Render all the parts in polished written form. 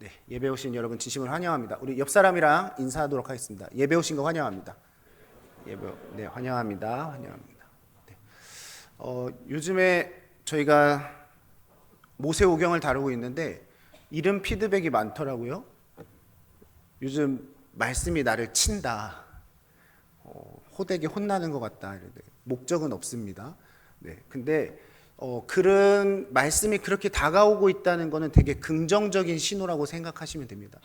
네, 예배 오신 여러분 진심으로 환영합니다. 우리 옆 사람이랑 인사하도록 하겠습니다. 예배 오신 거 환영합니다. 네, 환영합니다. 네. 요즘에 저희가 모세오경을 다루고 있는데 이런 피드백이 많더라고요. 요즘 말씀이 나를 친다. 호되게 혼나는 것 같다. 목적은 없습니다. 네, 근데 그런 말씀이 그렇게 다가오고 있다는 것은 되게 긍정적인 신호라고 생각하시면 됩니다.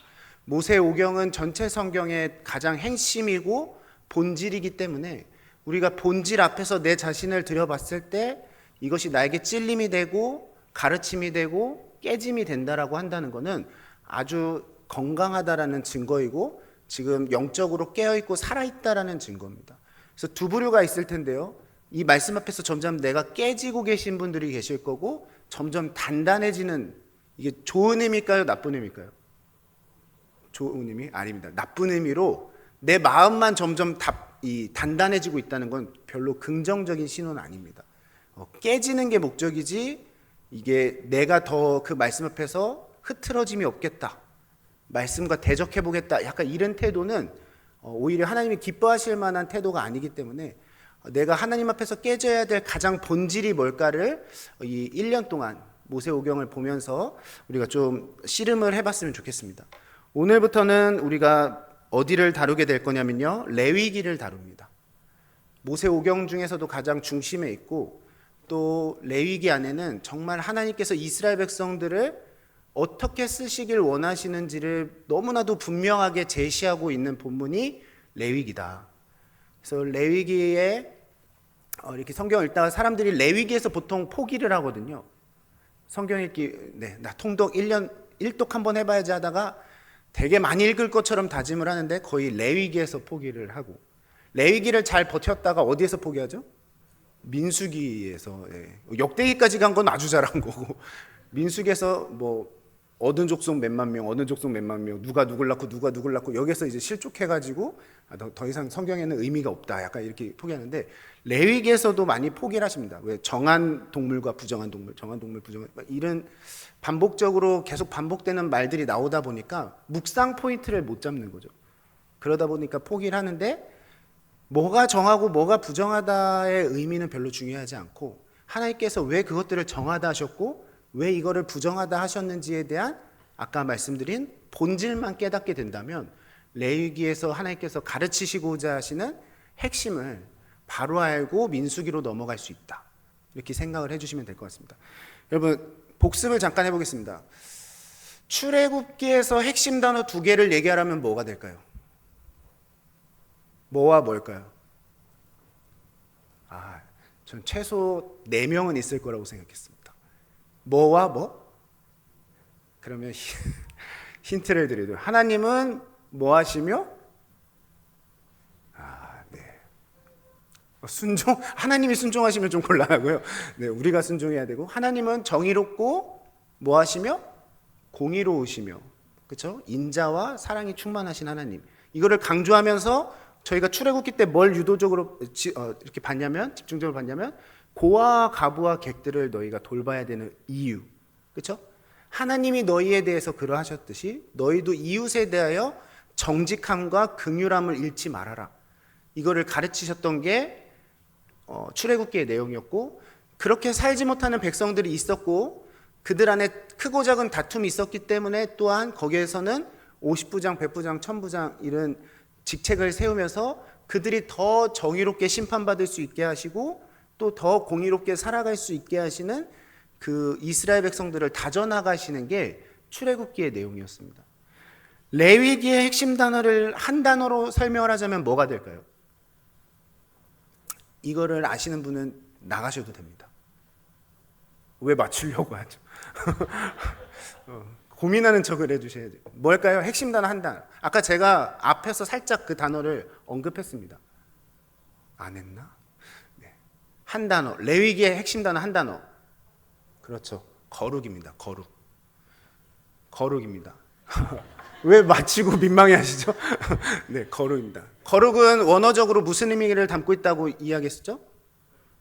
모세오경은 전체 성경의 가장 핵심이고 본질이기 때문에 우리가 본질 앞에서 내 자신을 들여봤을 때 이것이 나에게 찔림이 되고 가르침이 되고 깨짐이 된다라고 한다는 것은 아주 건강하다라는 증거이고 지금 영적으로 깨어있고 살아있다라는 증거입니다. 그래서 두 부류가 있을 텐데요. 이 말씀 앞에서 점점 내가 깨지고 계신 분들이 계실 거고 점점 단단해지는, 이게 좋은 의미일까요? 나쁜 의미일까요? 좋은 의미? 아닙니다. 나쁜 의미로 내 마음만 점점 단단해지고 있다는 건 별로 긍정적인 신호는 아닙니다. 깨지는 게 목적이지 이게 내가 더 그 말씀 앞에서 흐트러짐이 없겠다, 말씀과 대적해보겠다, 약간 이런 태도는 오히려 하나님이 기뻐하실 만한 태도가 아니기 때문에 내가 하나님 앞에서 깨져야 될 가장 본질이 뭘까를 이 1년 동안 모세오경을 보면서 우리가 좀 씨름을 해봤으면 좋겠습니다. 오늘부터는 우리가 어디를 다루게 될 거냐면요, 레위기를 다룹니다. 모세오경 중에서도 가장 중심에 있고 또 레위기 안에는 정말 하나님께서 이스라엘 백성들을 어떻게 쓰시길 원하시는지를 너무나도 분명하게 제시하고 있는 본문이 레위기다. 그래서 레위기에 이렇게 성경을 읽다가 사람들이 레위기에서 보통 포기를 하거든요. 성경 읽기, 나 통독 1년 1독 한번 해봐야지 하다가 되게 많이 읽을 것처럼 다짐을 하는데 거의 레위기에서 포기를 하고, 레위기를 잘 버텼다가 어디에서 포기하죠? 민수기에서. 역대기까지 간 건 아주 잘한 거고, 민수기에서 어느 족속 몇만 명, 어느 족속 몇만 명, 누가 누굴 낳고 여기서 이제 실족해가지고 더 이상 성경에는 의미가 없다, 약간 이렇게 포기하는데 레위기에서도 많이 포기를 하십니다. 왜? 정한 동물과 부정한 동물, 정한 동물, 부정한, 이런 반복적으로 계속 반복되는 말들이 나오다 보니까 묵상 포인트를 못 잡는 거죠. 그러다 보니까 포기를 하는데 뭐가 정하고 뭐가 부정하다의 의미는 별로 중요하지 않고 하나님께서 왜 그것들을 정하다 하셨고 왜 이거를 부정하다 하셨는지에 대한 아까 말씀드린 본질만 깨닫게 된다면 레위기에서 하나님께서 가르치시고자 하시는 핵심을 바로 알고 민수기로 넘어갈 수 있다, 이렇게 생각을 해주시면 될 것 같습니다. 여러분, 복습을 잠깐 해보겠습니다. 출애굽기에서 핵심 단어 2개를 얘기하라면 뭐가 될까요? 뭐와 뭘까요? 전 최소 4명은 있을 거라고 생각했습니다. 뭐와 뭐? 그러면 힌트를 드려도, 하나님은 뭐 하시며? 하나님이 순종하시면 좀 곤란하고요. 네, 우리가 순종해야 되고, 하나님은 정의롭고 뭐 하시며? 공의로우시며, 그렇죠? 인자와 사랑이 충만하신 하나님. 이거를 강조하면서 저희가 출애굽기 때 뭘 유도적으로 이렇게 봤냐면, 집중적으로 봤냐면 고아와 가부와 객들을 너희가 돌봐야 되는 이유, 그렇죠? 하나님이 너희에 대해서 그러하셨듯이 너희도 이웃에 대하여 정직함과 긍휼함을 잃지 말아라. 이거를 가르치셨던 게 출애굽기의 내용이었고, 그렇게 살지 못하는 백성들이 있었고 그들 안에 크고 작은 다툼이 있었기 때문에 또한 거기에서는 50부장, 100부장, 1000부장 이런 직책을 세우면서 그들이 더 정의롭게 심판받을 수 있게 하시고 또 더 공의롭게 살아갈 수 있게 하시는 그 이스라엘 백성들을 다져나가시는 게 출애굽기의 내용이었습니다. 레위기의 핵심 단어를 한 단어로 설명을 하자면 뭐가 될까요? 이거를 아시는 분은 나가셔도 됩니다. 왜 맞추려고 하죠? 고민하는 척을 해주셔야 돼요. 뭘까요? 핵심 단어 한 단어. 아까 제가 앞에서 살짝 그 단어를 언급했습니다. 안 했나? 네. 한 단어. 레위기의 핵심 단어 한 단어. 그렇죠. 거룩입니다. 거룩입니다. 왜 맞히고 민망해 하시죠? 네, 거룩입니다. 거룩은 원어적으로 무슨 의미를 담고 있다고 이야기했었죠?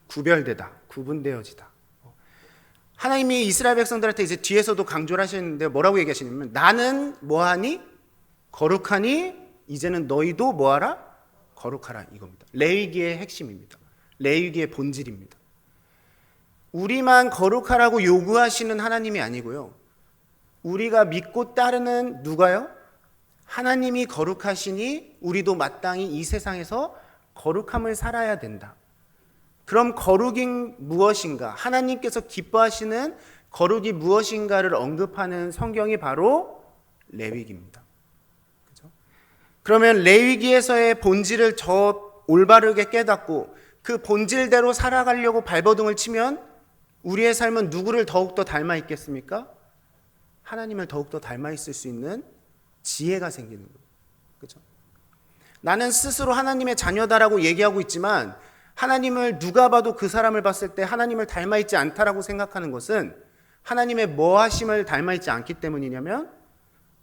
구별되다, 구분되어지다. 하나님이 이스라엘 백성들한테 이제 뒤에서도 강조를 하시는데 뭐라고 얘기하시냐면 나는 뭐하니? 거룩하니 이제는 너희도 뭐하라? 거룩하라 이겁니다. 레위기의 핵심입니다. 레위기의 본질입니다. 우리만 거룩하라고 요구하시는 하나님이 아니고요. 우리가 믿고 따르는 누가요? 하나님이 거룩하시니 우리도 마땅히 이 세상에서 거룩함을 살아야 된다. 그럼 거룩이 무엇인가? 하나님께서 기뻐하시는 거룩이 무엇인가를 언급하는 성경이 바로 레위기입니다. 그렇죠? 그러면 레위기에서의 본질을 저 올바르게 깨닫고 그 본질대로 살아가려고 발버둥을 치면 우리의 삶은 누구를 더욱더 닮아 있겠습니까? 하나님을 더욱더 닮아 있을 수 있는 지혜가 생기는 거예요. 그렇죠? 나는 스스로 하나님의 자녀다라고 얘기하고 있지만 하나님을 누가 봐도 그 사람을 봤을 때 하나님을 닮아 있지 않다라고 생각하는 것은 하나님의 뭐하심을 닮아 있지 않기 때문이냐면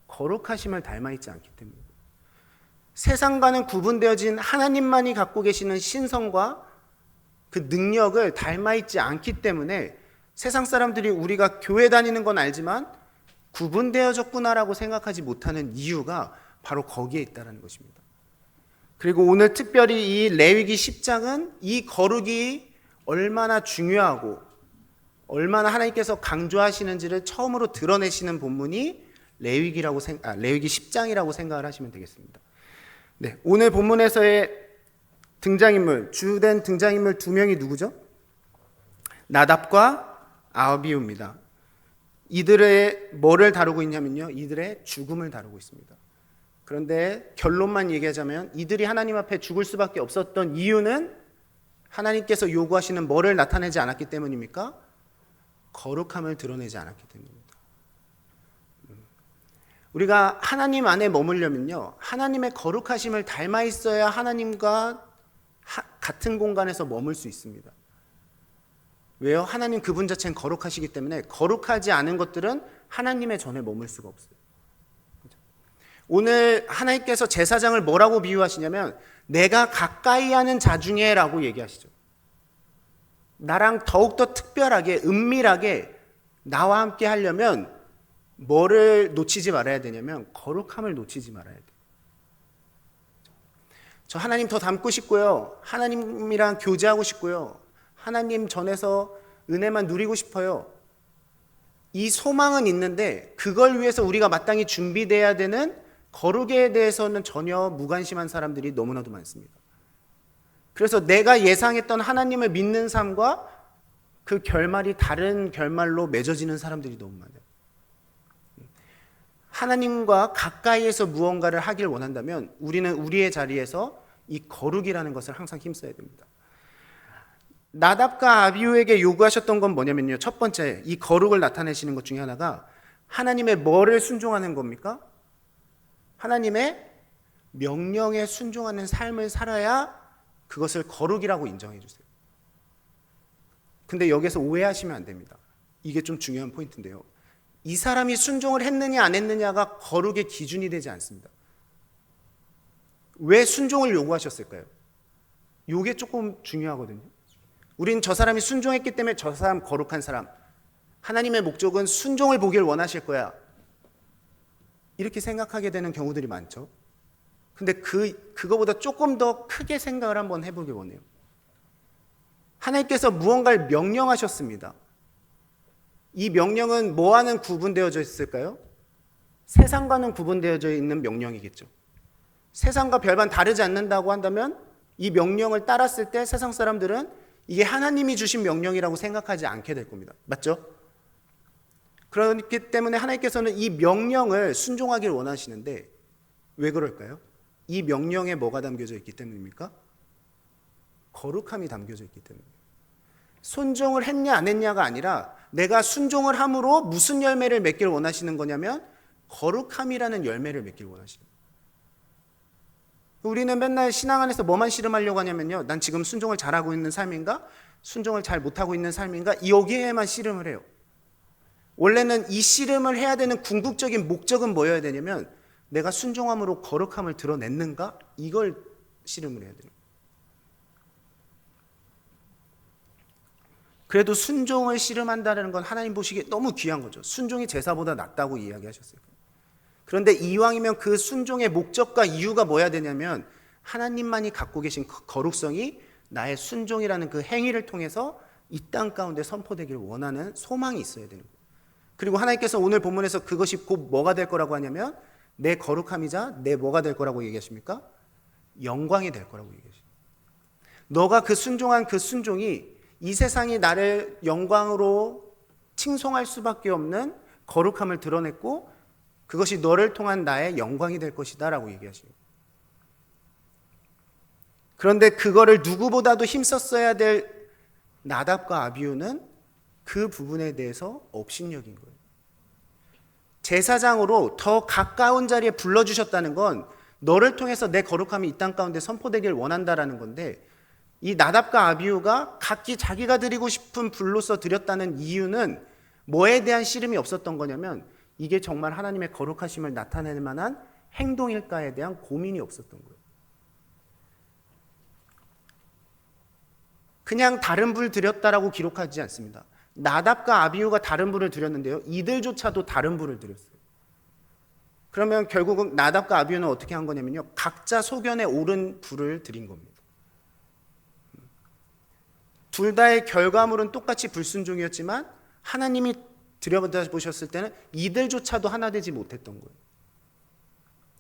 거룩하심을 닮아 있지 않기 때문입니다. 세상과는 구분되어진 하나님만이 갖고 계시는 신성과 그 능력을 닮아 있지 않기 때문에 세상 사람들이 우리가 교회 다니는 건 알지만 구분되어졌구나라고 생각하지 못하는 이유가 바로 거기에 있다는 것입니다. 그리고 오늘 특별히 이 레위기 10장은 이 거룩이 얼마나 중요하고 얼마나 하나님께서 강조하시는지를 처음으로 드러내시는 본문이 레위기 10장이라고 생각을 하시면 되겠습니다. 네, 오늘 본문에서의 등장인물, 주된 등장인물 두 명이 누구죠? 나답과 아비후입니다. 이들의 뭐를 다루고 있냐면요, 이들의 죽음을 다루고 있습니다. 그런데 결론만 얘기하자면 이들이 하나님 앞에 죽을 수밖에 없었던 이유는 하나님께서 요구하시는 뭐를 나타내지 않았기 때문입니까? 거룩함을 드러내지 않았기 때문입니다. 우리가 하나님 안에 머물려면요, 하나님의 거룩하심을 닮아 있어야 하나님과 같은 공간에서 머물 수 있습니다. 왜요? 하나님 그분 자체는 거룩하시기 때문에 거룩하지 않은 것들은 하나님의 전에 머물 수가 없어요. 오늘 하나님께서 제사장을 뭐라고 비유하시냐면 내가 가까이 하는 자 중에 라고 얘기하시죠. 나랑 더욱더 특별하게 은밀하게 나와 함께 하려면 뭐를 놓치지 말아야 되냐면 거룩함을 놓치지 말아야 돼요. 저 하나님 더 닮고 싶고요. 하나님이랑 교제하고 싶고요. 하나님 전에서 은혜만 누리고 싶어요. 이 소망은 있는데 그걸 위해서 우리가 마땅히 준비돼야 되는 거룩에 대해서는 전혀 무관심한 사람들이 너무나도 많습니다. 그래서 내가 예상했던 하나님을 믿는 삶과 그 결말이 다른 결말로 맺어지는 사람들이 너무 많아요. 하나님과 가까이에서 무언가를 하길 원한다면 우리는 우리의 자리에서 이 거룩이라는 것을 항상 힘써야 됩니다. 나답과 아비후에게 요구하셨던 건 뭐냐면요, 첫 번째, 이 거룩을 나타내시는 것 중에 하나가 하나님의 뭐를 순종하는 겁니까? 하나님의 명령에 순종하는 삶을 살아야 그것을 거룩이라고 인정해 주세요. 근데 여기서 오해하시면 안 됩니다. 이게 좀 중요한 포인트인데요, 이 사람이 순종을 했느냐 안 했느냐가 거룩의 기준이 되지 않습니다. 왜 순종을 요구하셨을까요? 이게 조금 중요하거든요. 우린 저 사람이 순종했기 때문에 저 사람 거룩한 사람, 하나님의 목적은 순종을 보길 원하실 거야, 이렇게 생각하게 되는 경우들이 많죠. 근데 그거보다 조금 더 크게 생각을 한번 해보기 원해요. 하나님께서 무언가를 명령하셨습니다. 이 명령은 뭐와는 구분되어져 있을까요? 세상과는 구분되어져 있는 명령이겠죠. 세상과 별반 다르지 않는다고 한다면 이 명령을 따랐을 때 세상 사람들은 이게 하나님이 주신 명령이라고 생각하지 않게 될 겁니다. 맞죠? 그렇기 때문에 하나님께서는 이 명령을 순종하길 원하시는데 왜 그럴까요? 이 명령에 뭐가 담겨져 있기 때문입니까? 거룩함이 담겨져 있기 때문입니다. 순종을 했냐 안 했냐가 아니라 내가 순종을 함으로 무슨 열매를 맺기를 원하시는 거냐면 거룩함이라는 열매를 맺기를 원하시는 거예요. 우리는 맨날 신앙 안에서 뭐만 씨름하려고 하냐면요, 난 지금 순종을 잘하고 있는 삶인가? 순종을 잘 못하고 있는 삶인가? 여기에만 씨름을 해요. 원래는 이 씨름을 해야 되는 궁극적인 목적은 뭐여야 되냐면 내가 순종함으로 거룩함을 드러냈는가? 이걸 씨름을 해야 돼요. 그래도 순종을 씨름한다는 건 하나님 보시기에 너무 귀한 거죠. 순종이 제사보다 낫다고 이야기하셨어요. 그런데 이왕이면 그 순종의 목적과 이유가 뭐야 되냐면 하나님만이 갖고 계신 거룩성이 나의 순종이라는 그 행위를 통해서 이 땅 가운데 선포되기를 원하는 소망이 있어야 되는 거예요. 그리고 하나님께서 오늘 본문에서 그것이 곧 뭐가 될 거라고 하냐면 내 거룩함이자 내 뭐가 될 거라고 얘기하십니까? 영광이 될 거라고 얘기하십니다. 너가 그 순종한 그 순종이 이 세상이 나를 영광으로 칭송할 수밖에 없는 거룩함을 드러냈고 그것이 너를 통한 나의 영광이 될 것이다 라고 얘기하십니다. 그런데 그거를 누구보다도 힘썼어야 될 나답과 아비후는 그 부분에 대해서 업신여긴 거예요. 제사장으로 더 가까운 자리에 불러주셨다는 건 너를 통해서 내 거룩함이 이 땅 가운데 선포되길 원한다라는 건데 이 나답과 아비후가 각기 자기가 드리고 싶은 불로서 드렸다는 이유는 뭐에 대한 씨름이 없었던 거냐면 이게 정말 하나님의 거룩하심을 나타낼 만한 행동일까에 대한 고민이 없었던 거예요. 그냥 다른 불 드렸다라고 기록하지 않습니다. 나답과 아비후가 다른 불을 드렸는데요. 이들조차도 다른 불을 드렸어요. 그러면 결국은 나답과 아비후는 어떻게 한 거냐면요. 각자 소견에 옳은 불을 드린 겁니다. 둘 다의 결과물은 똑같이 불순종이었지만 하나님이 들여다보셨을 때는 이들조차도 하나 되지 못했던 거예요.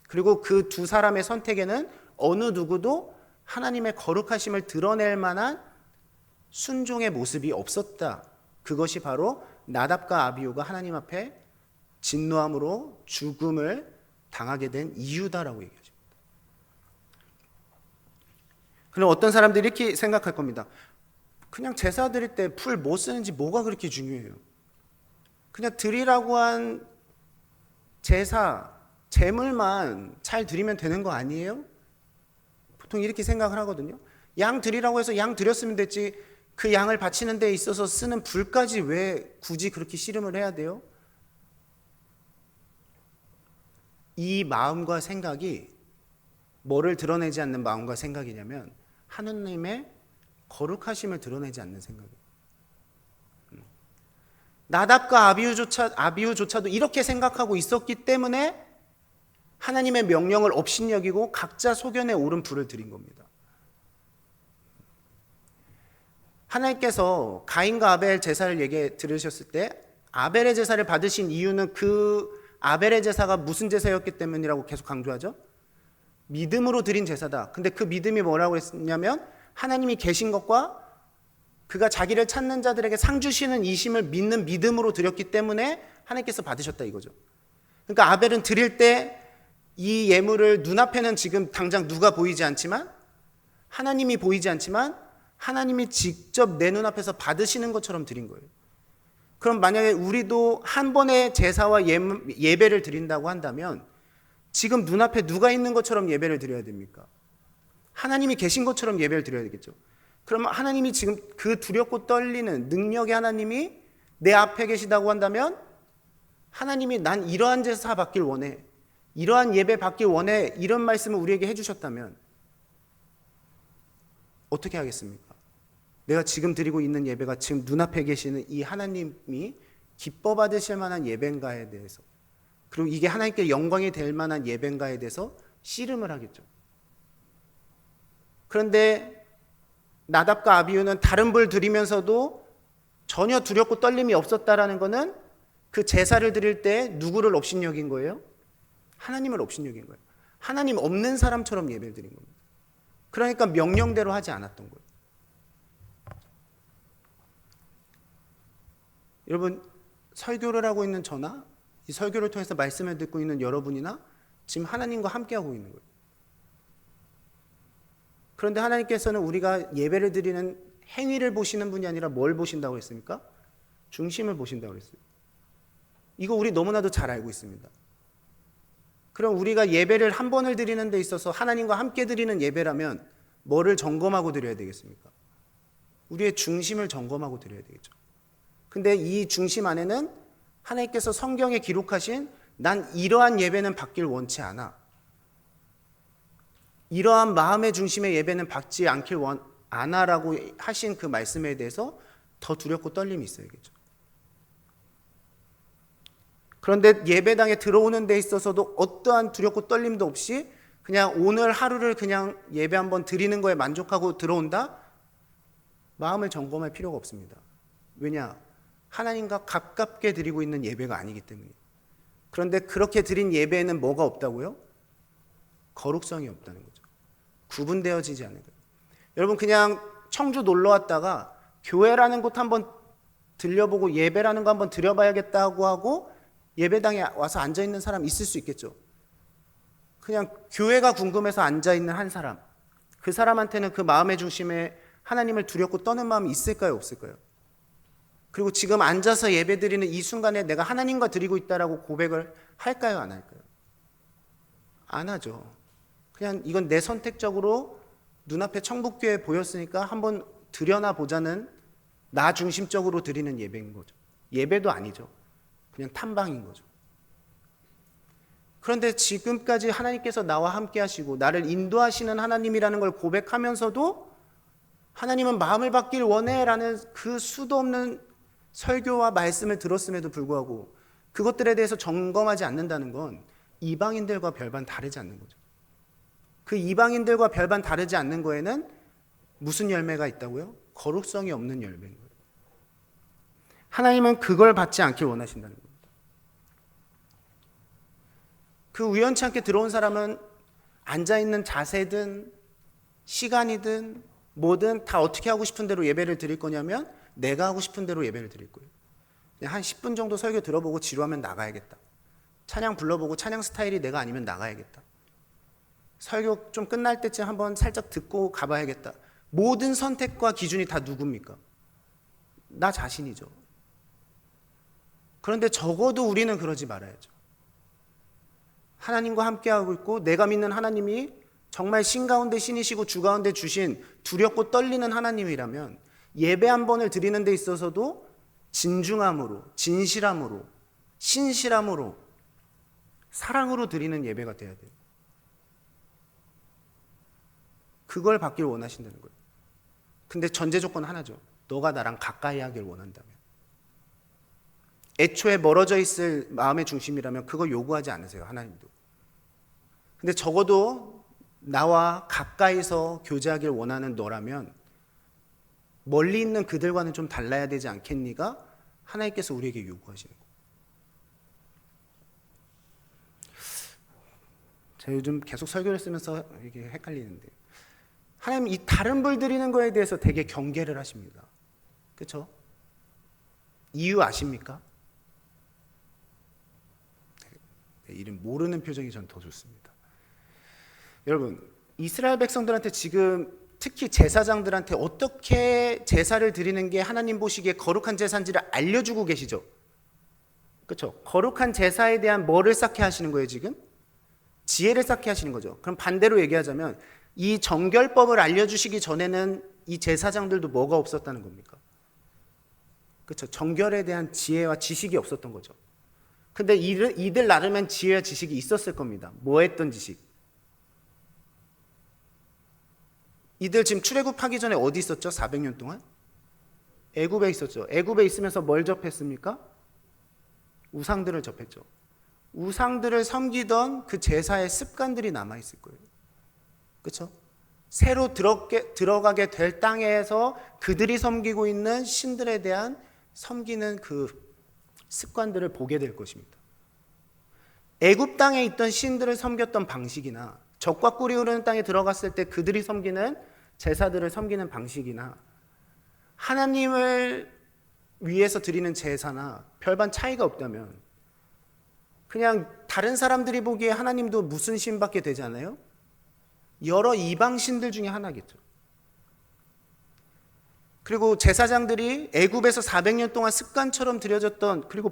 그리고 그 두 사람의 선택에는 어느 누구도 하나님의 거룩하심을 드러낼 만한 순종의 모습이 없었다. 그것이 바로 나답과 아비후가 하나님 앞에 진노함으로 죽음을 당하게 된 이유다라고 얘기하십니다. 그럼 어떤 사람들이 이렇게 생각할 겁니다. 그냥 제사 드릴 때 풀 뭐 쓰는지 뭐가 그렇게 중요해요? 그냥 드리라고 한 제사, 제물만 잘 드리면 되는 거 아니에요? 보통 이렇게 생각을 하거든요. 양 드리라고 해서 양 드렸으면 됐지 그 양을 바치는 데 있어서 쓰는 불까지 왜 굳이 그렇게 씨름을 해야 돼요? 이 마음과 생각이 뭐를 드러내지 않는 마음과 생각이냐면 하느님의 거룩하심을 드러내지 않는 생각이에요. 나답과 아비후조차도 이렇게 생각하고 있었기 때문에 하나님의 명령을 업신여기고 각자 소견에 옳은 불을 드린 겁니다. 하나님께서 가인과 아벨 제사를 들으셨을 때 아벨의 제사를 받으신 이유는 그 아벨의 제사가 무슨 제사였기 때문이라고 계속 강조하죠? 믿음으로 드린 제사다. 근데 그 믿음이 뭐라고 했냐면 하나님이 계신 것과 그가 자기를 찾는 자들에게 상 주시는 이심을 믿는 믿음으로 드렸기 때문에 하나님께서 받으셨다 이거죠. 그러니까 아벨은 드릴 때 이 예물을 눈앞에는 지금 당장 누가 보이지 않지만 하나님이 보이지 않지만 하나님이 직접 내 눈앞에서 받으시는 것처럼 드린 거예요. 그럼 만약에 우리도 한 번의 제사와 예배를 드린다고 한다면 지금 눈앞에 누가 있는 것처럼 예배를 드려야 됩니까? 하나님이 계신 것처럼 예배를 드려야 되겠죠. 그러면 하나님이 지금 그 두렵고 떨리는 능력의 하나님이 내 앞에 계시다고 한다면 하나님이 난 이러한 제사 받길 원해, 이러한 예배 받길 원해, 이런 말씀을 우리에게 해주셨다면 어떻게 하겠습니까? 내가 지금 드리고 있는 예배가 지금 눈앞에 계시는 이 하나님이 기뻐 받으실 만한 예배인가에 대해서, 그리고 이게 하나님께 영광이 될 만한 예배인가에 대해서 씨름을 하겠죠. 그런데 나답과 아비후는 다른 불 드리면서도 전혀 두렵고 떨림이 없었다라는 것은 그 제사를 드릴 때 누구를 업신여긴 거예요? 하나님을 업신여긴 거예요. 하나님 없는 사람처럼 예배를 드린 겁니다. 그러니까 명령대로 하지 않았던 거예요. 여러분, 설교를 하고 있는 저나 이 설교를 통해서 말씀을 듣고 있는 여러분이나 지금 하나님과 함께하고 있는 거예요. 그런데 하나님께서는 우리가 예배를 드리는 행위를 보시는 분이 아니라 뭘 보신다고 했습니까? 중심을 보신다고 했어요. 이거 우리 너무나도 잘 알고 있습니다. 그럼 우리가 예배를 한 번을 드리는 데 있어서 하나님과 함께 드리는 예배라면 뭐를 점검하고 드려야 되겠습니까? 우리의 중심을 점검하고 드려야 되겠죠. 근데 이 중심 안에는 하나님께서 성경에 기록하신 난 이러한 예배는 받길 원치 않아, 이러한 마음의 중심의 예배는 받지 않길 않아라고 하신 그 말씀에 대해서 더 두렵고 떨림이 있어야겠죠. 그런데 예배당에 들어오는 데 있어서도 어떠한 두렵고 떨림도 없이 그냥 오늘 하루를 그냥 예배 한번 드리는 거에 만족하고 들어온다? 마음을 점검할 필요가 없습니다. 왜냐? 하나님과 가깝게 드리고 있는 예배가 아니기 때문이에요. 그런데 그렇게 드린 예배에는 뭐가 없다고요? 거룩성이 없다는 거죠. 구분되어지지 않는 거예요. 여러분, 그냥 청주 놀러 왔다가 교회라는 곳 한번 들려보고 예배라는 거 한번 드려봐야겠다고 하고 예배당에 와서 앉아있는 사람 있을 수 있겠죠. 그냥 교회가 궁금해서 앉아있는 한 사람, 그 사람한테는 그 마음의 중심에 하나님을 두렵고 떠는 마음이 있을까요, 없을까요? 그리고 지금 앉아서 예배드리는 이 순간에 내가 하나님과 드리고 있다라고 고백을 할까요, 안 할까요? 안 하죠. 그냥 이건 내 선택적으로 눈앞에 청북교회 보였으니까 한번 드려나 보자는 나 중심적으로 드리는 예배인 거죠. 예배도 아니죠. 그냥 탐방인 거죠. 그런데 지금까지 하나님께서 나와 함께 하시고 나를 인도하시는 하나님이라는 걸 고백하면서도 하나님은 마음을 받길 원해라는 그 수도 없는 설교와 말씀을 들었음에도 불구하고 그것들에 대해서 점검하지 않는다는 건 이방인들과 별반 다르지 않는 거죠. 그 이방인들과 별반 다르지 않는 거에는 무슨 열매가 있다고요? 거룩성이 없는 열매인 거예요. 하나님은 그걸 받지 않길 원하신다는 겁니다. 그 우연치 않게 들어온 사람은 앉아있는 자세든 시간이든 뭐든 다 어떻게 하고 싶은 대로 예배를 드릴 거냐면 내가 하고 싶은 대로 예배를 드릴 거예요. 그냥 한 10분 정도 설교 들어보고 지루하면 나가야겠다. 찬양 불러보고 찬양 스타일이 내가 아니면 나가야겠다. 설교 좀 끝날 때쯤 한번 살짝 듣고 가봐야겠다. 모든 선택과 기준이 다 누굽니까? 나 자신이죠. 그런데 적어도 우리는 그러지 말아야죠. 하나님과 함께하고 있고 내가 믿는 하나님이 정말 신 가운데 신이시고 주 가운데 주신 두렵고 떨리는 하나님이라면 예배 한 번을 드리는 데 있어서도 진중함으로, 진실함으로, 신실함으로, 사랑으로 드리는 예배가 돼야 돼요. 그걸 받길 원하신다는 거예요. 근데 전제 조건 하나죠. 너가 나랑 가까이 하길 원한다면. 애초에 멀어져 있을 마음의 중심이라면 그거 요구하지 않으세요, 하나님도. 근데 적어도 나와 가까이서 교제하길 원하는 너라면 멀리 있는 그들과는 좀 달라야 되지 않겠니가 하나님께서 우리에게 요구하시는 거예요. 제가 요즘 계속 설교를 쓰면서 이게 헷갈리는데 하나님 이 다른 불 드리는 거에 대해서 되게 경계를 하십니다. 그렇죠? 이유 아십니까? 네, 이름 모르는 표정이 전 더 좋습니다. 여러분, 이스라엘 백성들한테 지금 특히 제사장들한테 어떻게 제사를 드리는 게 하나님 보시기에 거룩한 제사인지를 알려주고 계시죠. 그렇죠? 거룩한 제사에 대한 뭐를 쌓게 하시는 거예요 지금? 지혜를 쌓게 하시는 거죠. 그럼 반대로 얘기하자면 이 정결법을 알려주시기 전에는 이 제사장들도 뭐가 없었다는 겁니까? 그렇죠? 정결에 대한 지혜와 지식이 없었던 거죠. 근데 이들 나름엔 지혜와 지식이 있었을 겁니다. 뭐 했던 지식? 이들 지금 출애굽하기 전에 어디 있었죠? 400년 동안? 애굽에 있었죠. 애굽에 있으면서 뭘 접했습니까? 우상들을 접했죠. 우상들을 섬기던 그 제사의 습관들이 남아있을 거예요. 그렇죠? 새로 들어가게 될 땅에서 그들이 섬기고 있는 신들에 대한 섬기는 그 습관들을 보게 될 것입니다. 애굽 땅에 있던 신들을 섬겼던 방식이나 적과 꿀이 흐르는 땅에 들어갔을 때 그들이 섬기는 제사들을 섬기는 방식이나 하나님을 위해서 드리는 제사나 별반 차이가 없다면 그냥 다른 사람들이 보기에 하나님도 무슨 신밖에 되지 않아요? 여러 이방 신들 중에 하나겠죠. 그리고 제사장들이 애굽에서 400년 동안 습관처럼 드려졌던 그리고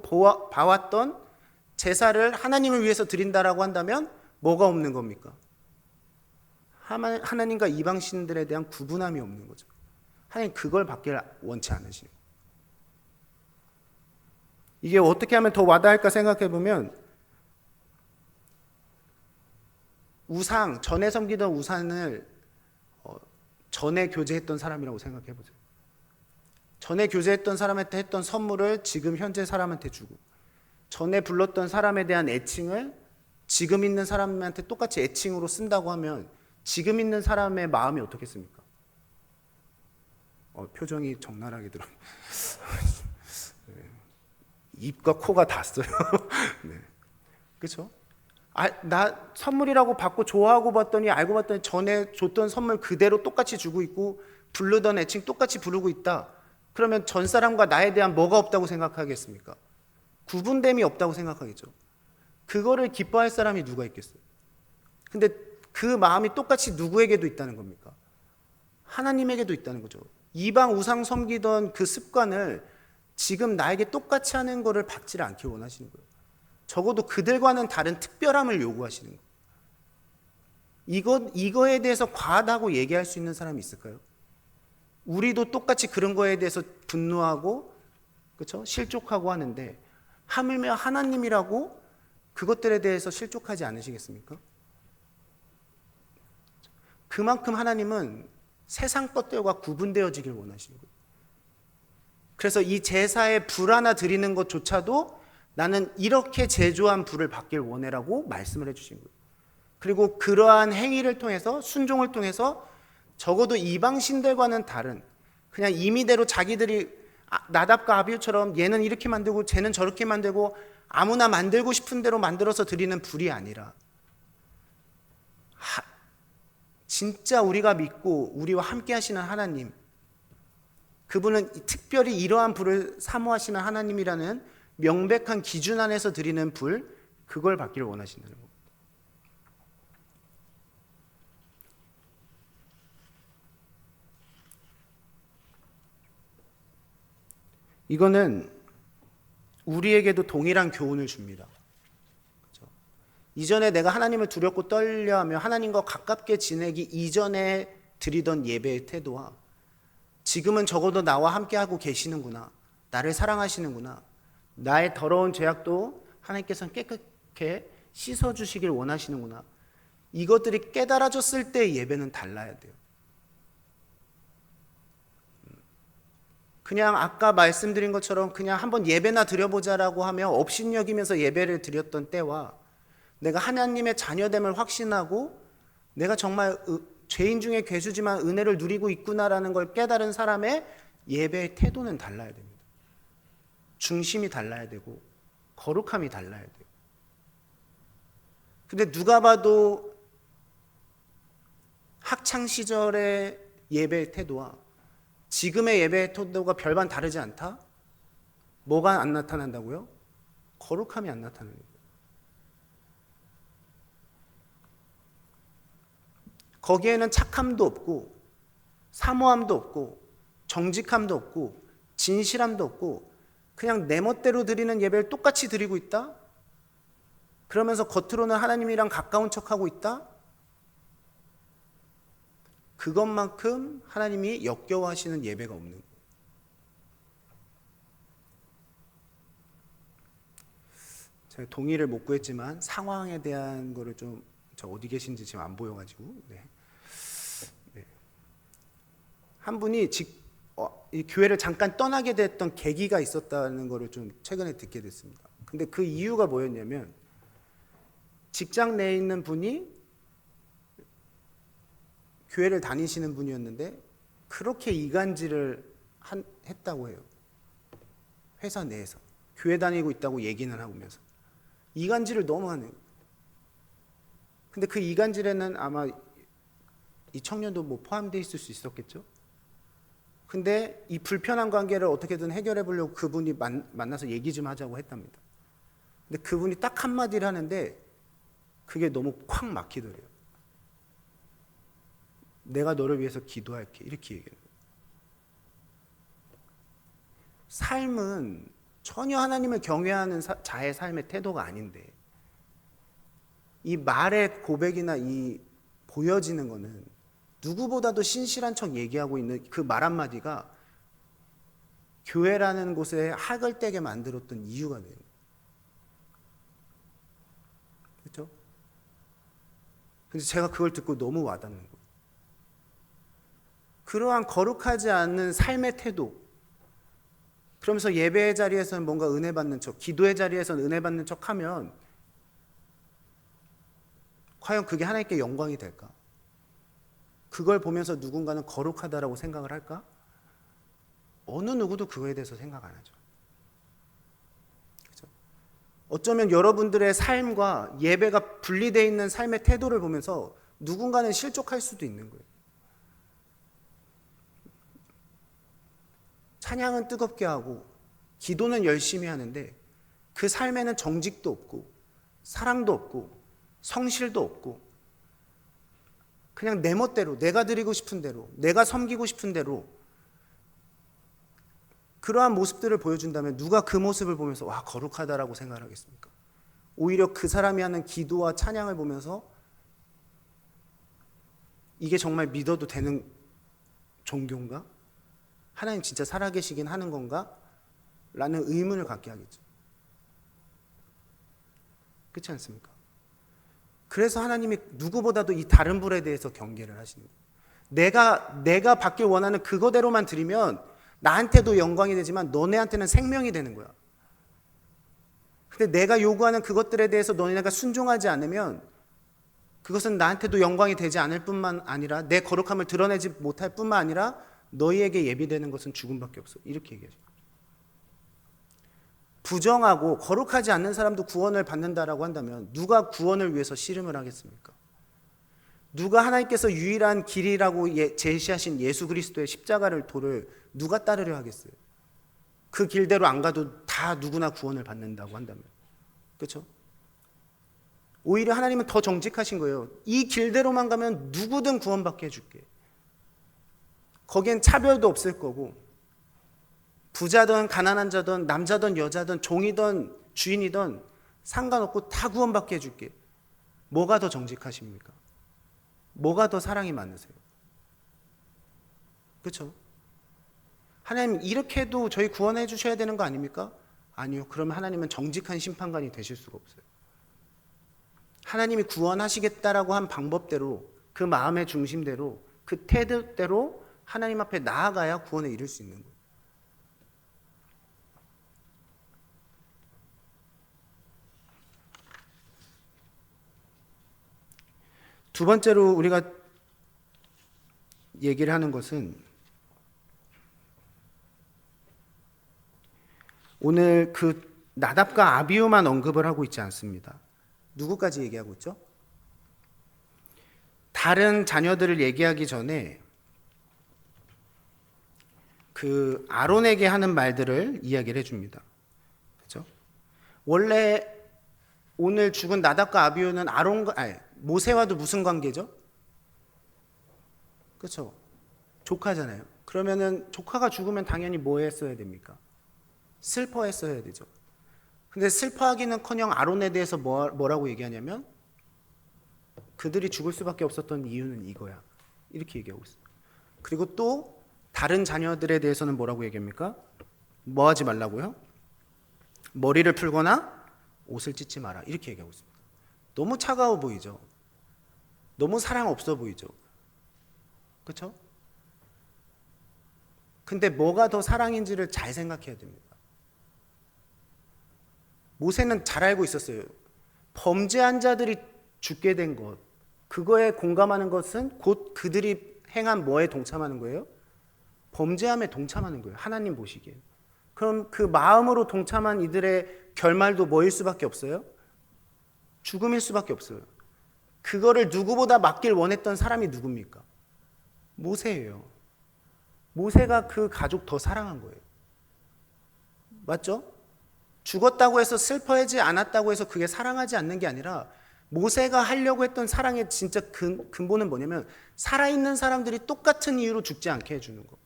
봐왔던 제사를 하나님을 위해서 드린다라고 한다면 뭐가 없는 겁니까? 하나님과 이방 신들에 대한 구분함이 없는 거죠. 하나님 그걸 받길 원치 않으시는 거예요. 이게 어떻게 하면 더 와닿을까 생각해 보면 전에 섬기던 우상을 전에 교제했던 사람이라고 생각해 보세요. 전에 교제했던 사람한테 했던 선물을 지금 현재 사람한테 주고, 전에 불렀던 사람에 대한 애칭을 지금 있는 사람한테 똑같이 애칭으로 쓴다고 하면 지금 있는 사람의 마음이 어떻겠습니까? 표정이 적나라하게 들어. 입과 코가 다 써요. 네. 그렇죠? 나 선물이라고 받고 좋아하고 봤더니 알고 봤더니 전에 줬던 선물 그대로 똑같이 주고 있고 부르던 애칭 똑같이 부르고 있다. 그러면 전 사람과 나에 대한 뭐가 없다고 생각하겠습니까? 구분됨이 없다고 생각하겠죠. 그거를 기뻐할 사람이 누가 있겠어요? 근데 그 마음이 똑같이 누구에게도 있다는 겁니까? 하나님에게도 있다는 거죠. 이방 우상 섬기던 그 습관을 지금 나에게 똑같이 하는 것을 받지를 않길 원하시는 거예요. 적어도 그들과는 다른 특별함을 요구하시는 거예요. 이거에 대해서 과하다고 얘기할 수 있는 사람이 있을까요? 우리도 똑같이 그런 거에 대해서 분노하고, 그렇죠? 실족하고 하는데 하물며 하나님이라고 그것들에 대해서 실족하지 않으시겠습니까? 그만큼 하나님은 세상 것들과 구분되어지길 원하시는 거예요. 그래서 이 제사에 불 하나 드리는 것조차도 나는 이렇게 제조한 불을 받길 원해라고 말씀을 해주신 거예요. 그리고 그러한 행위를 통해서, 순종을 통해서 적어도 이방 신들과는 다른, 그냥 임의대로 자기들이 나답과 아비후처럼 얘는 이렇게 만들고 쟤는 저렇게 만들고 아무나 만들고 싶은 대로 만들어서 드리는 불이 아니라 진짜 우리가 믿고 우리와 함께 하시는 하나님, 그분은 특별히 이러한 불을 사모하시는 하나님이라는 명백한 기준 안에서 드리는 불, 그걸 받기를 원하신다는 겁니다. 이거는 우리에게도 동일한 교훈을 줍니다. 그렇죠? 이전에 내가 하나님을 두렵고 떨려하며 하나님과 가깝게 지내기 이전에 드리던 예배의 태도와 지금은 적어도 나와 함께하고 계시는구나, 나를 사랑하시는구나, 나의 더러운 죄악도 하나님께서는 깨끗하게 씻어주시길 원하시는구나, 이것들이 깨달아졌을 때 예배는 달라야 돼요. 그냥 아까 말씀드린 것처럼 그냥 한번 예배나 드려보자라고 하며 업신여기면서 예배를 드렸던 때와 내가 하나님의 자녀됨을 확신하고 내가 정말 죄인 중에 괴수지만 은혜를 누리고 있구나라는 걸 깨달은 사람의 예배의 태도는 달라야 됩니다. 중심이 달라야 되고 거룩함이 달라야 돼요. 근데 누가 봐도 학창시절의 예배의 태도와 지금의 예배의 태도가 별반 다르지 않다? 뭐가 안 나타난다고요? 거룩함이 안 나타나는 거예요. 거기에는 착함도 없고 사모함도 없고 정직함도 없고 진실함도 없고 그냥 내 멋대로 드리는 예배를 똑같이 드리고 있다? 그러면서 겉으로는 하나님이랑 가까운 척하고 있다? 그것만큼 하나님이 역겨워하시는 예배가 없는 거예요. 제가 동의를 못 구했지만 상황에 대한 거를 좀, 저 어디 계신지 지금 안 보여가지고, 네. 한 분이 이 교회를 잠깐 떠나게 됐던 계기가 있었다는 거를 좀 최근에 듣게 됐습니다. 근데 그 이유가 뭐였냐면 직장 내에 있는 분이 교회를 다니시는 분이었는데 그렇게 이간질을 했다고 해요. 회사 내에서 교회 다니고 있다고 얘기는 하면서 이간질을 너무 하네요. 근데 그 이간질에는 아마 이 청년도 뭐 포함되어 있을 수 있었겠죠. 근데 이 불편한 관계를 어떻게든 해결해 보려고 그분이 만나서 얘기 좀 하자고 했답니다. 근데 그분이 딱 한마디를 하는데 그게 너무 콱 막히더래요. 내가 너를 위해서 기도할게, 이렇게 얘기해요. 삶은 전혀 하나님을 경외하는 자의 삶의 태도가 아닌데 이 말의 고백이나 이 보여지는 거는 누구보다도 신실한 척 얘기하고 있는 그 말 한마디가 교회라는 곳에 학을 떼게 만들었던 이유가 돼요. 그렇죠? 근데 제가 그걸 듣고 너무 와닿는 거예요. 그러한 거룩하지 않은 삶의 태도, 그러면서 예배의 자리에서는 뭔가 은혜 받는 척, 기도의 자리에서는 은혜 받는 척 하면 과연 그게 하나님께 영광이 될까? 그걸 보면서 누군가는 거룩하다라고 생각을 할까? 어느 누구도 그거에 대해서 생각 안 하죠. 그렇죠? 어쩌면 여러분들의 삶과 예배가 분리되어 있는 삶의 태도를 보면서 누군가는 실족할 수도 있는 거예요. 찬양은 뜨겁게 하고 기도는 열심히 하는데 그 삶에는 정직도 없고 사랑도 없고 성실도 없고 그냥 내 멋대로 내가 드리고 싶은 대로 내가 섬기고 싶은 대로 그러한 모습들을 보여준다면 누가 그 모습을 보면서 와 거룩하다라고 생각을 하겠습니까? 오히려 그 사람이 하는 기도와 찬양을 보면서 이게 정말 믿어도 되는 종교인가? 하나님 진짜 살아계시긴 하는 건가? 라는 의문을 갖게 하겠죠. 그렇지 않습니까? 그래서 하나님이 누구보다도 이 다른 불에 대해서 경계를 하시는 거예요. 내가 받길 원하는 그거대로만 드리면 나한테도 영광이 되지만 너네한테는 생명이 되는 거야. 근데 내가 요구하는 그것들에 대해서 너네가 순종하지 않으면 그것은 나한테도 영광이 되지 않을 뿐만 아니라 내 거룩함을 드러내지 못할 뿐만 아니라 너희에게 예비되는 것은 죽음밖에 없어. 이렇게 얘기하죠. 부정하고 거룩하지 않는 사람도 구원을 받는다라고 한다면 누가 구원을 위해서 씨름을 하겠습니까? 누가 하나님께서 유일한 길이라고 제시하신 예수 그리스도의 십자가를 도를 누가 따르려 하겠어요? 그 길대로 안 가도 다 누구나 구원을 받는다고 한다면. 그렇죠? 오히려 하나님은 더 정직하신 거예요. 이 길대로만 가면 누구든 구원받게 해줄게. 거기엔 차별도 없을 거고 부자든 가난한 자든 남자든 여자든 종이든 주인이든 상관없고 다 구원받게 해줄게. 뭐가 더 정직하십니까? 뭐가 더 사랑이 많으세요? 그렇죠? 하나님 이렇게 해도 저희 구원해 주셔야 되는 거 아닙니까? 아니요. 그러면 하나님은 정직한 심판관이 되실 수가 없어요. 하나님이 구원하시겠다라고 한 방법대로 그 마음의 중심대로 그 태도대로 하나님 앞에 나아가야 구원에 이를 수 있는 거예요. 두 번째로 우리가 얘기를 하는 것은 오늘 그 나답과 아비후만 언급을 하고 있지 않습니다. 누구까지 얘기하고 있죠? 다른 자녀들을 얘기하기 전에 그 아론에게 하는 말들을 이야기를 해줍니다. 그렇죠? 원래 오늘 죽은 나답과 아비후는 모세와도 무슨 관계죠? 그렇죠? 조카잖아요. 그러면은 조카가 죽으면 당연히 뭐 했어야 됩니까? 슬퍼했어야 되죠. 근데 슬퍼하기는커녕 아론에 대해서 뭐라고 얘기하냐면 그들이 죽을 수밖에 없었던 이유는 이거야. 이렇게 얘기하고 있어요. 그리고 또 다른 자녀들에 대해서는 뭐라고 얘기합니까? 뭐 하지 말라고요? 머리를 풀거나 옷을 찢지 마라. 이렇게 얘기하고 있습니다. 너무 차가워 보이죠? 너무 사랑 없어 보이죠? 그렇죠? 근데 뭐가 더 사랑인지를 잘 생각해야 됩니다. 모세는 잘 알고 있었어요. 범죄한 자들이 죽게 된 것, 그거에 공감하는 것은 곧 그들이 행한 뭐에 동참하는 거예요? 범죄함에 동참하는 거예요. 하나님 보시기에. 그럼 그 마음으로 동참한 이들의 결말도 뭐일 수밖에 없어요? 죽음일 수밖에 없어요. 그거를 누구보다 막길 원했던 사람이 누굽니까? 모세예요. 모세가 그 가족 더 사랑한 거예요. 맞죠? 죽었다고 해서 슬퍼하지 않았다고 해서 그게 사랑하지 않는 게 아니라 모세가 하려고 했던 사랑의 진짜 근본은 뭐냐면 살아있는 사람들이 똑같은 이유로 죽지 않게 해주는 거.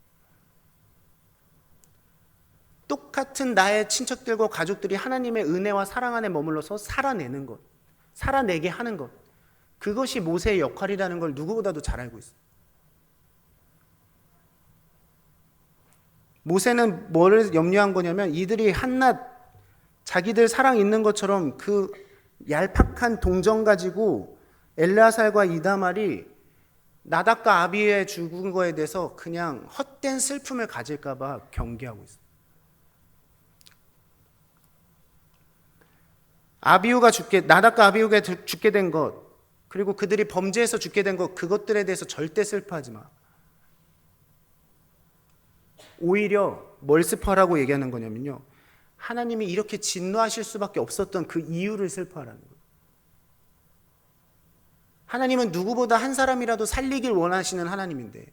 똑같은 나의 친척들과 가족들이 하나님의 은혜와 사랑 안에 머물러서 살아내는 것, 살아내게 하는 것, 그것이 모세의 역할이라는 걸 누구보다도 잘 알고 있어요. 모세는 뭐를 염려한 거냐면 이들이 한낱 자기들 사랑 있는 것처럼 그 얄팍한 동정 가지고 엘르아살과 이다말이 나답과 아비후의 죽은 거에 대해서 그냥 헛된 슬픔을 가질까 봐 경계하고 있어요. 나답과 아비후가 죽게 된 것, 그리고 그들이 범죄해서 죽게 된 것, 그것들에 대해서 절대 슬퍼하지 마. 오히려 뭘 슬퍼하라고 얘기하는 거냐면요, 하나님이 이렇게 진노하실 수밖에 없었던 그 이유를 슬퍼하라는 거예요. 하나님은 누구보다 한 사람이라도 살리길 원하시는 하나님인데,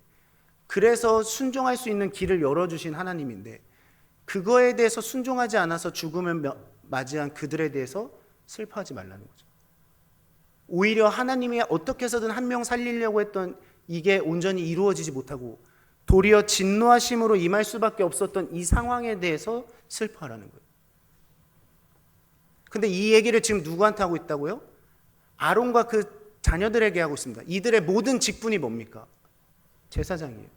그래서 순종할 수 있는 길을 열어주신 하나님인데, 그거에 대해서 순종하지 않아서 죽음을 맞이한 그들에 대해서 슬퍼하지 말라는 거죠. 오히려 하나님이 어떻게 해서든 한 명 살리려고 했던 이게 온전히 이루어지지 못하고 도리어 진노하심으로 임할 수밖에 없었던 이 상황에 대해서 슬퍼하라는 거예요. 근데 이 얘기를 지금 누구한테 하고 있다고요? 아론과 그 자녀들에게 하고 있습니다. 이들의 모든 직분이 뭡니까? 제사장이에요.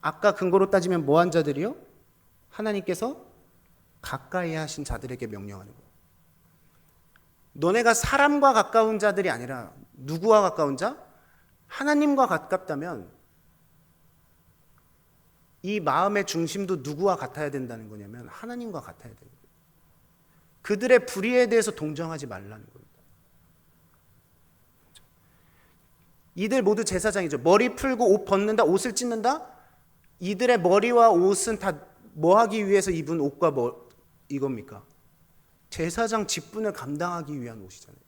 아까 근거로 따지면 뭐한 자들이요? 하나님께서 가까이 하신 자들에게 명령하는 거예요. 너네가 사람과 가까운 자들이 아니라 누구와 가까운 자? 하나님과 가깝다면 이 마음의 중심도 누구와 같아야 된다는 거냐면 하나님과 같아야 되는 거예요. 그들의 불의에 대해서 동정하지 말라는 겁니다. 이들 모두 제사장이죠. 머리 풀고 옷 벗는다, 옷을 찢는다. 이들의 머리와 옷은 다 뭐 하기 위해서 입은 옷과 뭐 이겁니까? 제사장 직분을 감당하기 위한 옷이잖아요.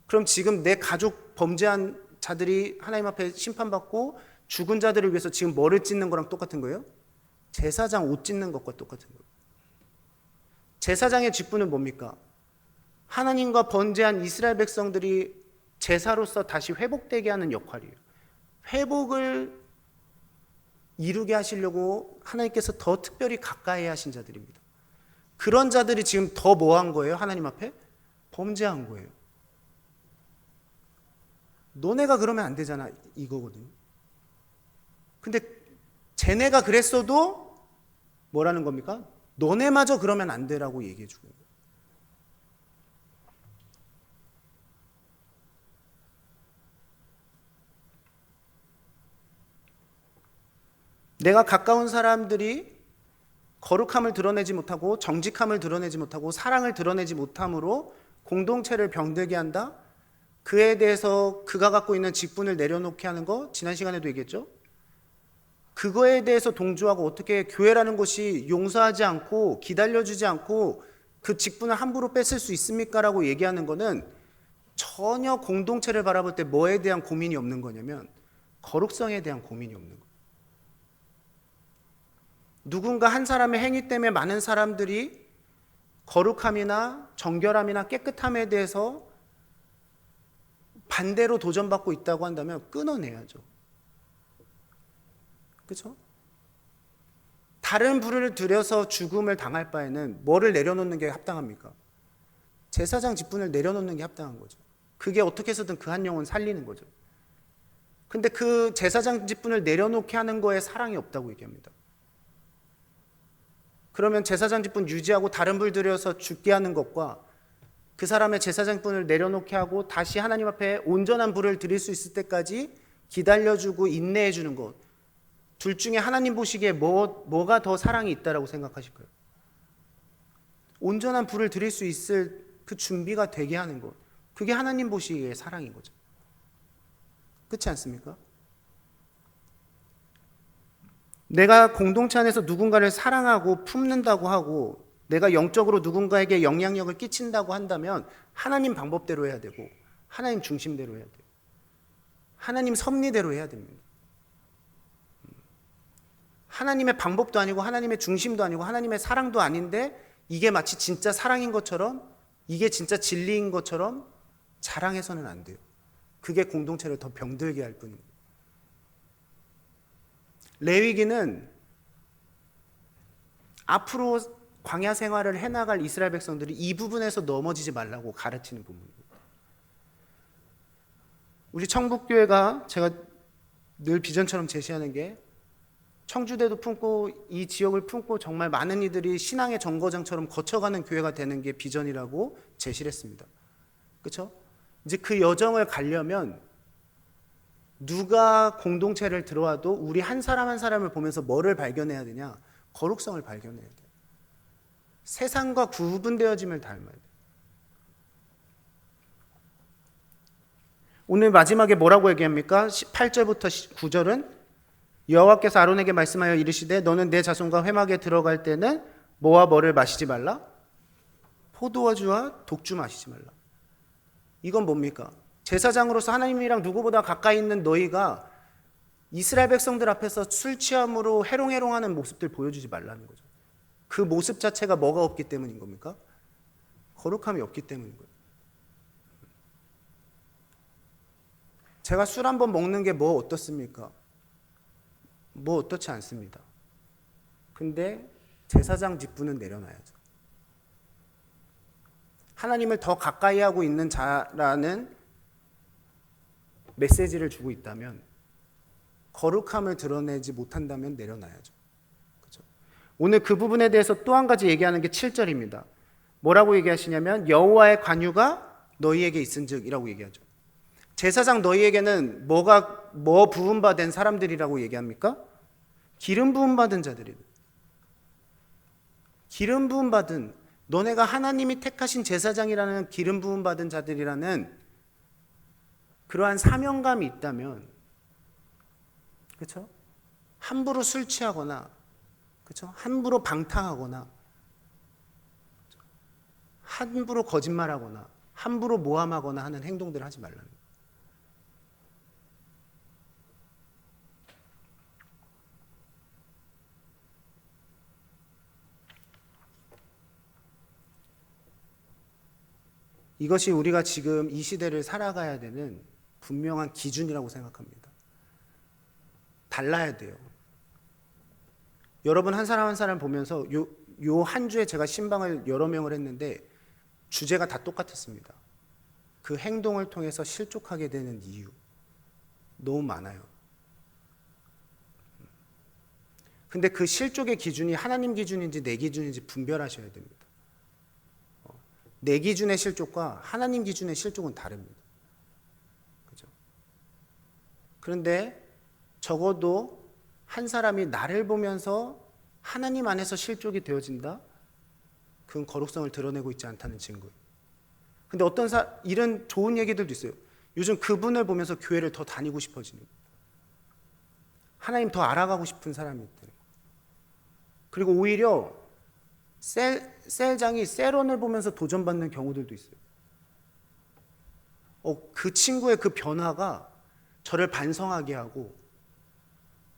그럼 지금 내 가족 범죄한 자들이 하나님 앞에 심판받고 죽은 자들을 위해서 지금 뭐를 찢는 거랑 똑같은 거예요? 제사장 옷 찢는 것과 똑같은 거예요. 제사장의 직분은 뭡니까? 하나님과 번제한 이스라엘 백성들이 제사로서 다시 회복되게 하는 역할이에요. 회복을 이루게 하시려고 하나님께서 더 특별히 가까이 하신 자들입니다. 그런 자들이 지금 더 뭐 한 거예요? 하나님 앞에? 범죄한 거예요. 너네가 그러면 안 되잖아, 이거거든요. 근데 쟤네가 그랬어도 뭐라는 겁니까? 너네마저 그러면 안 되라고 얘기해 주는 거예요. 내가 가까운 사람들이 거룩함을 드러내지 못하고 정직함을 드러내지 못하고 사랑을 드러내지 못함으로 공동체를 병들게 한다. 그에 대해서 그가 갖고 있는 직분을 내려놓게 하는 거 지난 시간에도 얘기했죠. 그거에 대해서 동조하고 어떻게 교회라는 것이 용서하지 않고 기다려주지 않고 그 직분을 함부로 뺏을 수 있습니까? 라고 얘기하는 거는 전혀 공동체를 바라볼 때 뭐에 대한 고민이 없는 거냐면 거룩성에 대한 고민이 없는 거예요. 누군가 한 사람의 행위 때문에 많은 사람들이 거룩함이나 정결함이나 깨끗함에 대해서 반대로 도전받고 있다고 한다면 끊어내야죠. 그렇죠? 다른 불을 들여서 죽음을 당할 바에는 뭐를 내려놓는 게 합당합니까? 제사장 직분을 내려놓는 게 합당한 거죠. 그게 어떻게 해서든 그 한 영혼 살리는 거죠. 근데 그 제사장 직분을 내려놓게 하는 거에 사랑이 없다고 얘기합니다. 그러면 제사장 직분 유지하고 다른 불 들여서 죽게 하는 것과 그 사람의 제사장 직분을 내려놓게 하고 다시 하나님 앞에 온전한 불을 드릴 수 있을 때까지 기다려주고 인내해주는 것, 둘 중에 하나님 보시기에 뭐가 더 사랑이 있다라고 생각하실까요? 온전한 불을 드릴 수 있을 그 준비가 되게 하는 것, 그게 하나님 보시기에 사랑인 거죠. 그렇지 않습니까? 내가 공동체 안에서 누군가를 사랑하고 품는다고 하고 내가 영적으로 누군가에게 영향력을 끼친다고 한다면 하나님 방법대로 해야 되고 하나님 중심대로 해야 돼요. 하나님 섭리대로 해야 됩니다. 하나님의 방법도 아니고 하나님의 중심도 아니고 하나님의 사랑도 아닌데 이게 마치 진짜 사랑인 것처럼 이게 진짜 진리인 것처럼 자랑해서는 안 돼요. 그게 공동체를 더 병들게 할 뿐입니다. 레위기는 앞으로 광야 생활을 해나갈 이스라엘 백성들이 이 부분에서 넘어지지 말라고 가르치는 부분입니다. 우리 청북교회가 제가 늘 비전처럼 제시하는 게 청주대도 품고 이 지역을 품고 정말 많은 이들이 신앙의 정거장처럼 거쳐가는 교회가 되는 게 비전이라고 제시를 했습니다. 그렇죠? 이제 그 여정을 가려면 누가 공동체를 들어와도 우리 한 사람 한 사람을 보면서 뭐를 발견해야 되냐? 거룩성을 발견해야 돼요. 세상과 구분되어짐을 닮아야 돼요. 오늘 마지막에 뭐라고 얘기합니까? 8절부터 9절은 여호와께서 아론에게 말씀하여 이르시되 너는 내 자손과 회막에 들어갈 때는 뭐와 뭐를 마시지 말라? 포도주와 독주 마시지 말라. 이건 뭡니까? 제사장으로서 하나님이랑 누구보다 가까이 있는 너희가 이스라엘 백성들 앞에서 술 취함으로 해롱해롱하는 모습들 보여주지 말라는 거죠. 그 모습 자체가 뭐가 없기 때문인 겁니까? 거룩함이 없기 때문인 거예요. 제가 술 한번 먹는 게 뭐 어떻습니까? 뭐 어떻지 않습니다. 근데 제사장 직분은 내려놔야죠. 하나님을 더 가까이 하고 있는 자라는 메시지를 주고 있다면, 거룩함을 드러내지 못한다면 내려놔야죠. 그렇죠? 오늘 그 부분에 대해서 또 한 가지 얘기하는 게 7절입니다. 뭐라고 얘기하시냐면 여호와의 관유가 너희에게 있은즉이라고 얘기하죠. 제사장 너희에게는 뭐 부음받은 사람들이라고 얘기합니까? 기름 부음받은 자들이에요. 기름 부음받은, 너네가 하나님이 택하신 제사장이라는 기름 부음받은 자들이라는 그러한 사명감이 있다면, 그렇죠? 함부로 술 취하거나, 그렇죠? 함부로 방탕하거나, 함부로 거짓말하거나, 함부로 모함하거나 하는 행동들을 하지 말라는 거예요. 이것이 우리가 지금 이 시대를 살아가야 되는 분명한 기준이라고 생각합니다. 달라야 돼요. 여러분 한 사람 한 사람 보면서 요 한 주에 제가 신방을 여러 명을 했는데 주제가 다 똑같았습니다. 그 행동을 통해서 실족하게 되는 이유 너무 많아요. 근데 그 실족의 기준이 하나님 기준인지 내 기준인지 분별하셔야 됩니다. 내 기준의 실족과 하나님 기준의 실족은 다릅니다. 그렇죠? 그런데 적어도 한 사람이 나를 보면서 하나님 안에서 실족이 되어진다? 그건 거룩성을 드러내고 있지 않다는 증거예요. 근데 이런 좋은 얘기들도 있어요. 요즘 그분을 보면서 교회를 더 다니고 싶어지는 거예요. 하나님 더 알아가고 싶은 사람이 있다는 거예요. 그리고 오히려 셀장이 세론을 보면서 도전받는 경우들도 있어요. 그 친구의 그 변화가 저를 반성하게 하고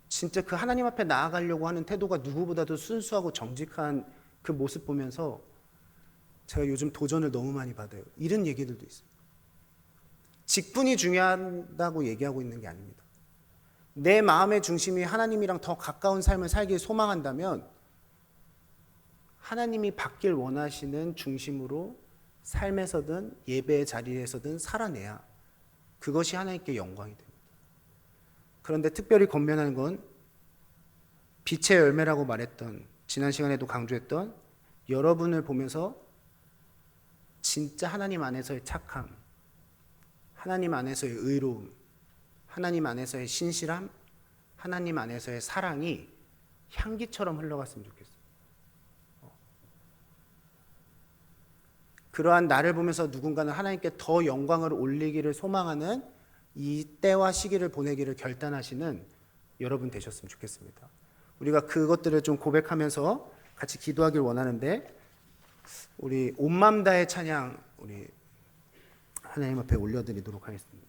진짜 그 하나님 앞에 나아가려고 하는 태도가 누구보다도 순수하고 정직한 그 모습 보면서 제가 요즘 도전을 너무 많이 받아요. 이런 얘기들도 있어요. 직분이 중요하다고 얘기하고 있는 게 아닙니다. 내 마음의 중심이 하나님이랑 더 가까운 삶을 살길 소망한다면 하나님이 받길 원하시는 중심으로 삶에서든 예배의 자리에서든 살아내야 그것이 하나님께 영광이 됩니다. 그런데 특별히 권면하는 건 빛의 열매라고 말했던, 지난 시간에도 강조했던 여러분을 보면서 진짜 하나님 안에서의 착함, 하나님 안에서의 의로움, 하나님 안에서의 신실함, 하나님 안에서의 사랑이 향기처럼 흘러갔으면 좋겠어요. 그러한 나를 보면서 누군가는 하나님께 더 영광을 올리기를 소망하는 이 때와 시기를 보내기를 결단하시는 여러분 되셨으면 좋겠습니다. 우리가 그것들을 좀 고백하면서 같이 기도하길 원하는데, 우리 온 마음 다의 찬양 우리 하나님 앞에 올려드리도록 하겠습니다.